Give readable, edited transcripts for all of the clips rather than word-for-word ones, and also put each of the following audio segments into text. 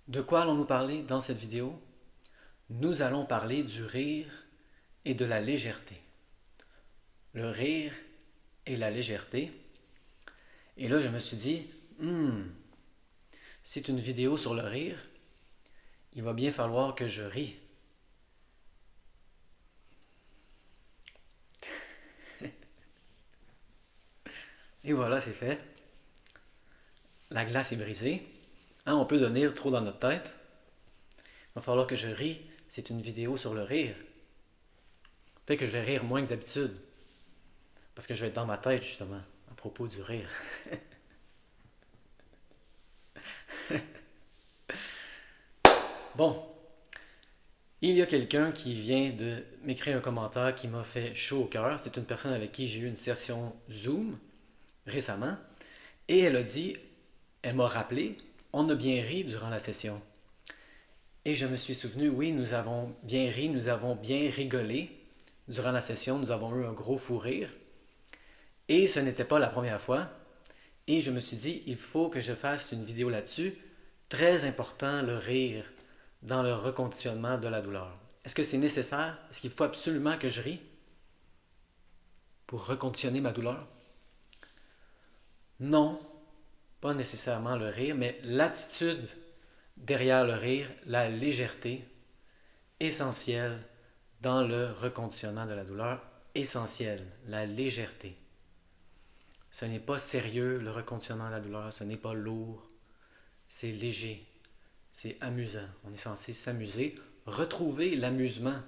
De quoi allons-nous parler dans cette vidéo? Nous allons parler du rire et de la légèreté. Le rire et la légèreté. Et là, je me suis dit, c'est une vidéo sur le rire, il va bien falloir que je rie. Et voilà, c'est fait. La glace est brisée. Hein, on peut devenir trop dans notre tête. Il va falloir que je rie. C'est une vidéo sur le rire. Peut-être que je vais rire moins que d'habitude. Parce que je vais être dans ma tête, justement, à propos du rire. Bon, il y a quelqu'un qui vient de m'écrire un commentaire qui m'a fait chaud au cœur. C'est une personne avec qui j'ai eu une session Zoom récemment. Et elle a dit, elle m'a rappelé, on a bien ri durant la session. Et je me suis souvenu, oui, nous avons bien ri, nous avons bien rigolé. Durant la session, nous avons eu un gros fou rire. Et ce n'était pas la première fois. Et je me suis dit, il faut que je fasse une vidéo là-dessus. Très important, le rire dans le reconditionnement de la douleur. Est-ce que c'est nécessaire? Est-ce qu'il faut absolument que je rie pour reconditionner ma douleur? Non, pas nécessairement le rire, mais l'attitude derrière le rire, la légèreté, essentielle dans le reconditionnement de la douleur, essentielle, la légèreté. Ce n'est pas sérieux le reconditionnement de la douleur, ce n'est pas lourd, c'est léger, c'est amusant. On est censé s'amuser, retrouver l'amusement,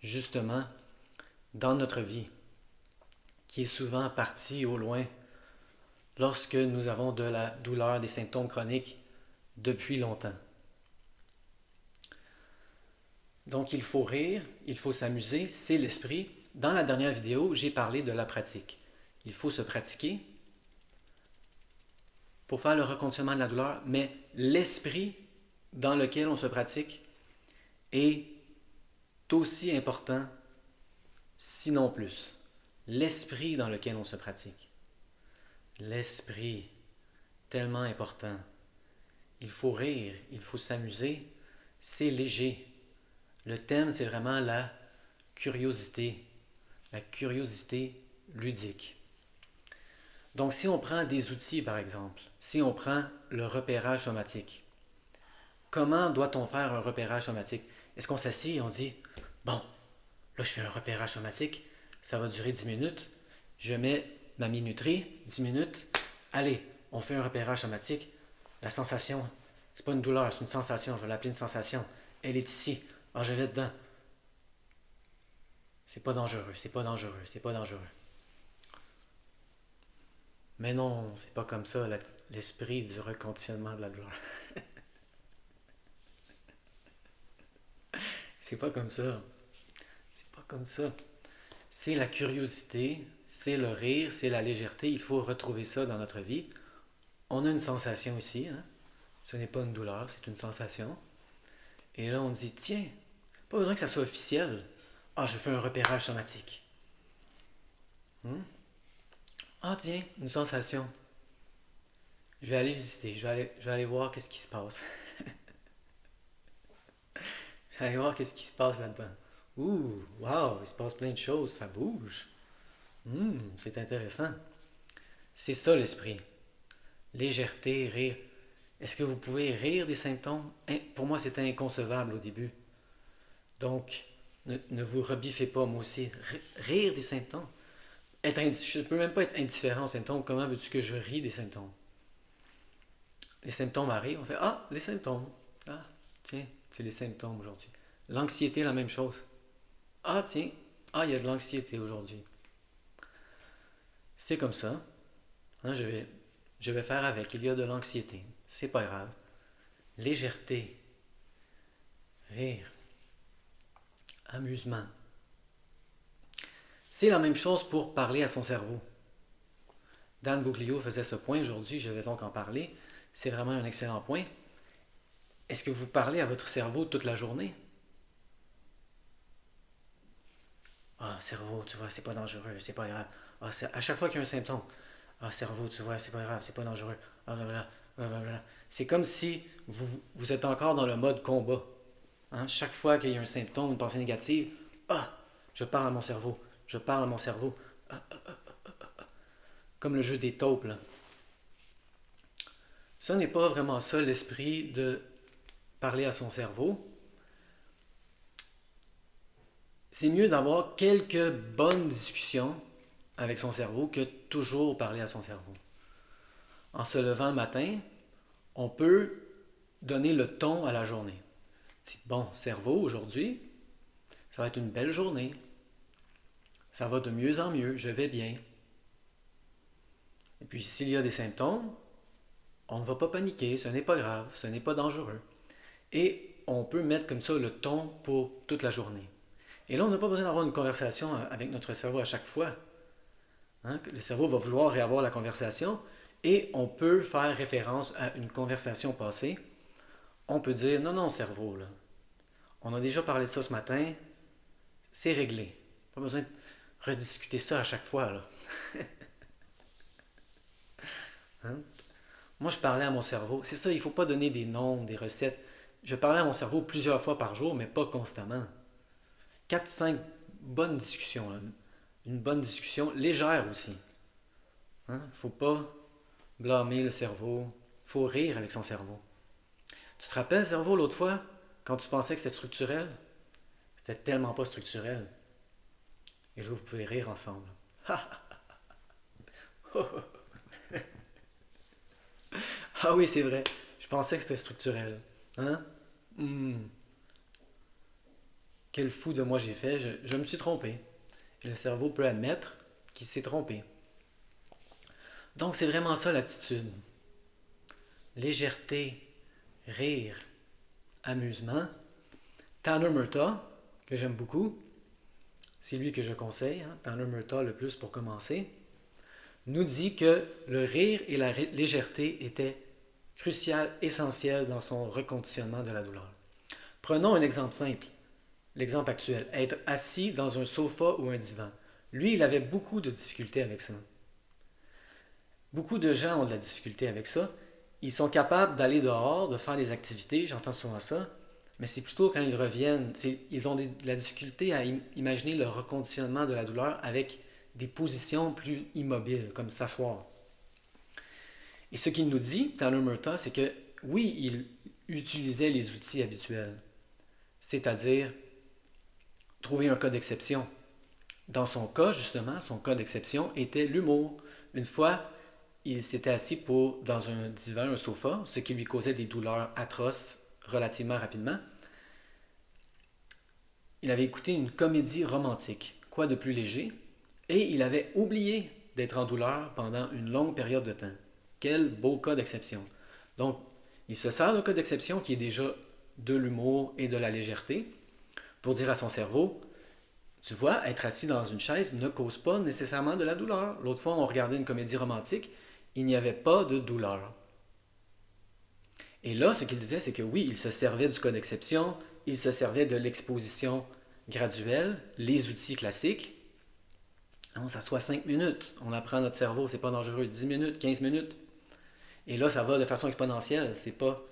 justement, dans notre vie, qui est souvent parti au loin lorsque nous avons de la douleur, des symptômes chroniques depuis longtemps. Donc il faut rire, il faut s'amuser, c'est l'esprit. Dans la dernière vidéo, j'ai parlé de la pratique. Il faut se pratiquer pour faire le reconditionnement de la douleur, mais l'esprit dans lequel on se pratique est aussi important, sinon plus. L'esprit dans lequel on se pratique. L'esprit, tellement important. Il faut rire, il faut s'amuser, c'est léger. Le thème, c'est vraiment la curiosité ludique. Donc, si on prend des outils, par exemple, si on prend le repérage somatique, comment doit-on faire un repérage somatique? Est-ce qu'on s'assied et on dit, bon, là, je fais un repérage somatique, ça va durer 10 minutes, je mets ma minuterie, 10 minutes, allez, on fait un repérage somatique, la sensation, c'est pas une douleur, c'est une sensation, je vais l'appeler une sensation, elle est ici, ah, je vais dedans. C'est pas dangereux, c'est pas dangereux, c'est pas dangereux. Mais non, c'est pas comme ça l'esprit du reconditionnement de la douleur. C'est pas comme ça. C'est pas comme ça. C'est la curiosité, c'est le rire, c'est la légèreté. Il faut retrouver ça dans notre vie. On a une sensation ici. Hein? Ce n'est pas une douleur, c'est une sensation. Et là, on dit, tiens, pas besoin que ça soit officiel. Ah, je fais un repérage somatique. Hmm? Ah, tiens, une sensation. Je vais aller visiter, je vais aller voir qu'est-ce qui se passe. Je vais aller voir qu'est-ce qui se passe là-dedans. Ouh, wow, il se passe plein de choses, ça bouge. C'est intéressant. C'est ça l'esprit. Légèreté, rire. Est-ce que vous pouvez rire des symptômes? Pour moi, c'était inconcevable au début. Donc, ne vous rebiffez pas, moi aussi. Rire des symptômes. Je ne peux même pas être indifférent aux symptômes. Comment veux-tu que je ris des symptômes? Les symptômes arrivent, on fait ah, les symptômes. Ah, tiens, c'est les symptômes aujourd'hui. L'anxiété, la même chose. Ah, tiens, ah, il y a de l'anxiété aujourd'hui. C'est comme ça. Hein, je vais faire avec. Il y a de l'anxiété. C'est pas grave. Légèreté, rire, amusement. C'est la même chose pour parler à son cerveau. Dan Bouglio faisait ce point aujourd'hui, je vais donc en parler. C'est vraiment un excellent point. Est-ce que vous parlez à votre cerveau toute la journée? Ah, cerveau, tu vois, c'est pas dangereux, c'est pas grave. Ah, à chaque fois qu'il y a un symptôme. Ah, cerveau, tu vois, c'est pas grave, c'est pas dangereux. Ah, là, là. Blablabla. C'est comme si vous êtes encore dans le mode combat. Hein. Chaque fois qu'il y a un symptôme, une pensée négative, ah, je parle à mon cerveau, je parle à mon cerveau. Comme le jeu des taupes, là. Ce n'est pas vraiment ça l'esprit de parler à son cerveau. C'est mieux d'avoir quelques bonnes discussions avec son cerveau que toujours parler à son cerveau. En se levant le matin, on peut donner le ton à la journée. Bon, cerveau, aujourd'hui, ça va être une belle journée. Ça va de mieux en mieux, je vais bien. Et puis s'il y a des symptômes, on ne va pas paniquer, ce n'est pas grave, ce n'est pas dangereux. Et on peut mettre comme ça le ton pour toute la journée. Et là, on n'a pas besoin d'avoir une conversation avec notre cerveau à chaque fois. Hein? Le cerveau va vouloir réavoir la conversation et on peut faire référence à une conversation passée. On peut dire, non, non, cerveau, là. On a déjà parlé de ça ce matin, c'est réglé. Pas besoin de rediscuter ça à chaque fois, là. Hein? Moi, je parlais à mon cerveau. C'est ça, il ne faut pas donner des noms, des recettes. Je parlais à mon cerveau plusieurs fois par jour, mais pas constamment. 4, 5 bonnes discussions, là. Une bonne discussion légère aussi. Il ne faut pas blâmer le cerveau. Il faut rire avec son cerveau. Tu te rappelles, cerveau, l'autre fois, quand tu pensais que c'était structurel? C'était tellement pas structurel. Et là, vous pouvez rire ensemble. Ah oui, c'est vrai. Je pensais que c'était structurel. Hein? Hmm, quel fou de moi j'ai fait. Je me suis trompé. Et le cerveau peut admettre qu'il s'est trompé. Donc, c'est vraiment ça l'attitude. Légèreté, rire, amusement. Tanner Murtaugh, que j'aime beaucoup, c'est lui que je conseille, hein, Tanner Murtaugh le plus pour commencer, nous dit que le rire et la légèreté étaient cruciales, essentielles dans son reconditionnement de la douleur. Prenons un exemple simple, l'exemple actuel, être assis dans un sofa ou un divan. Lui, il avait beaucoup de difficultés avec ça. Beaucoup de gens ont de la difficulté avec ça. Ils sont capables d'aller dehors, de faire des activités, j'entends souvent ça, mais c'est plutôt quand ils reviennent, ils ont de la difficulté à imaginer le reconditionnement de la douleur avec des positions plus immobiles, comme s'asseoir. Et ce qu'il nous dit, Tanner Murtaugh, c'est que oui, il utilisait les outils habituels, c'est-à-dire trouver un cas d'exception. Dans son cas, justement, son cas d'exception était l'humour. Une fois, il s'était assis dans un divan, un sofa, ce qui lui causait des douleurs atroces relativement rapidement. Il avait écouté une comédie romantique, quoi de plus léger, et il avait oublié d'être en douleur pendant une longue période de temps. Quel beau cas d'exception. Donc, il se sert d'un cas d'exception qui est déjà de l'humour et de la légèreté pour dire à son cerveau, tu vois, être assis dans une chaise ne cause pas nécessairement de la douleur. L'autre fois, on regardait une comédie romantique, il n'y avait pas de douleur. Et là, ce qu'il disait, c'est que oui, il se servait du cas d'exception, il se servait de l'exposition graduelle, les outils classiques. On s'assoit 5 minutes, on apprend à notre cerveau, c'est pas dangereux, 10 minutes, 15 minutes. Et là, ça va de façon exponentielle, c'est pas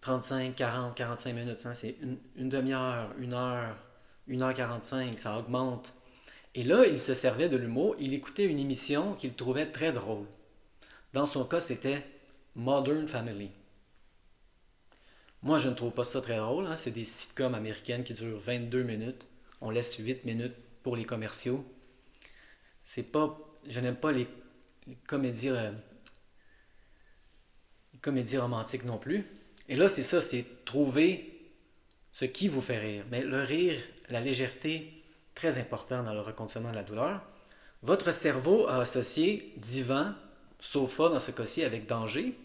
35, 40, 45 minutes, hein, c'est une demi-heure, 1 heure 45, ça augmente. Et là, il se servait de l'humour, il écoutait une émission qu'il trouvait très drôle. Dans son cas, c'était Modern Family. Moi, je ne trouve pas ça très drôle, hein. C'est des sitcoms américaines qui durent 22 minutes. On laisse 8 minutes pour les commerciaux. C'est pas, je n'aime pas les comédies, les comédies romantiques non plus. Et là, c'est ça, c'est trouver ce qui vous fait rire. Mais le rire, la légèreté, très important dans le reconditionnement de la douleur. Votre cerveau a associé divan, sofa dans ce cas-ci avec danger,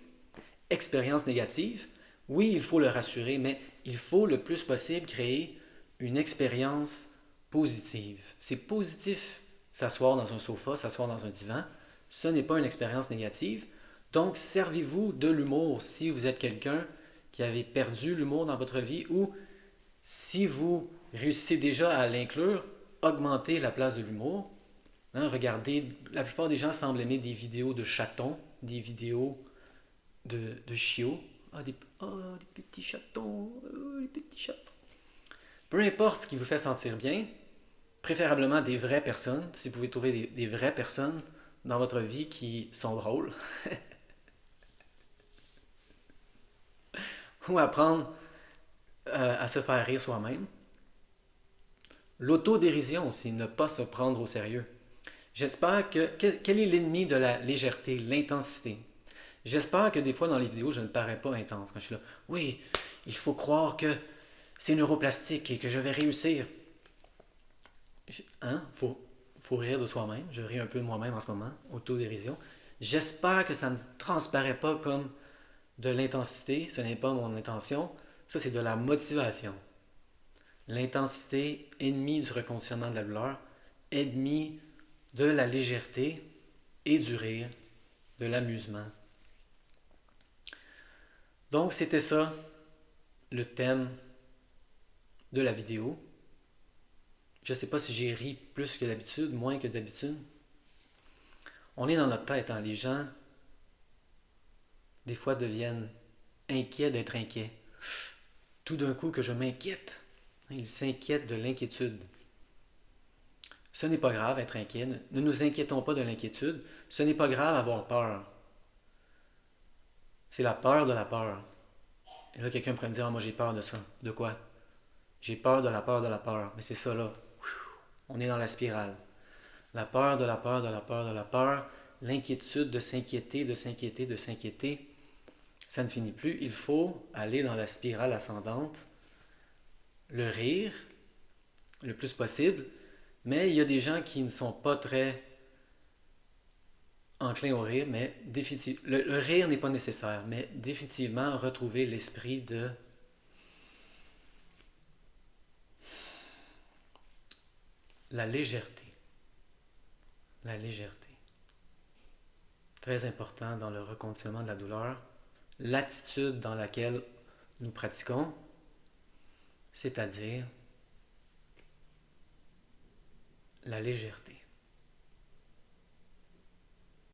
expérience négative. Oui, il faut le rassurer, mais il faut le plus possible créer une expérience positive. C'est positif s'asseoir dans un sofa, s'asseoir dans un divan. Ce n'est pas une expérience négative. Donc, servez-vous de l'humour si vous êtes quelqu'un qui avait perdu l'humour dans votre vie ou si vous réussissez déjà à l'inclure, augmentez la place de l'humour. Hein, regardez, la plupart des gens semblent aimer des vidéos de chatons, des vidéos de chiots. Des petits chatons, les petits chatons. Peu importe ce qui vous fait sentir bien, préférablement des vraies personnes, si vous pouvez trouver des vraies personnes dans votre vie qui sont drôles, ou apprendre à se faire rire soi-même. L'autodérision aussi, ne pas se prendre au sérieux. J'espère que... Quel est l'ennemi de la légèreté? L'intensité. J'espère que des fois dans les vidéos, je ne parais pas intense quand je suis là. Oui, il faut croire que c'est neuroplastique et que je vais réussir. Hein? Faut rire de soi-même. Je ris un peu de moi-même en ce moment. Autodérision. J'espère que ça ne transparaît pas comme de l'intensité. Ce n'est pas mon intention. Ça, c'est de la motivation. L'intensité, ennemi du reconditionnement de la douleur, ennemi de la légèreté et du rire, de l'amusement. Donc, c'était ça, le thème de la vidéo. Je ne sais pas si j'ai ri plus que d'habitude, moins que d'habitude. On est dans notre tête, hein? Les gens, des fois, deviennent inquiets d'être inquiets. Tout d'un coup que je m'inquiète, ils s'inquiètent de l'inquiétude. Ce n'est pas grave être inquiet, ne nous inquiétons pas de l'inquiétude, ce n'est pas grave avoir peur. C'est la peur de la peur. Et là, quelqu'un pourrait me dire, ah, moi j'ai peur de ça. De quoi? J'ai peur de la peur de la peur. Mais c'est ça là. On est dans la spirale. La peur de la peur de la peur de la peur, l'inquiétude de s'inquiéter, de s'inquiéter, de s'inquiéter. Ça ne finit plus. Il faut aller dans la spirale ascendante, le rire le plus possible, mais il y a des gens qui ne sont pas très enclins au rire, mais le rire n'est pas nécessaire, mais définitivement retrouver l'esprit de la légèreté. La légèreté. Très important dans le reconditionnement de la douleur. L'attitude dans laquelle nous pratiquons, c'est-à-dire la légèreté.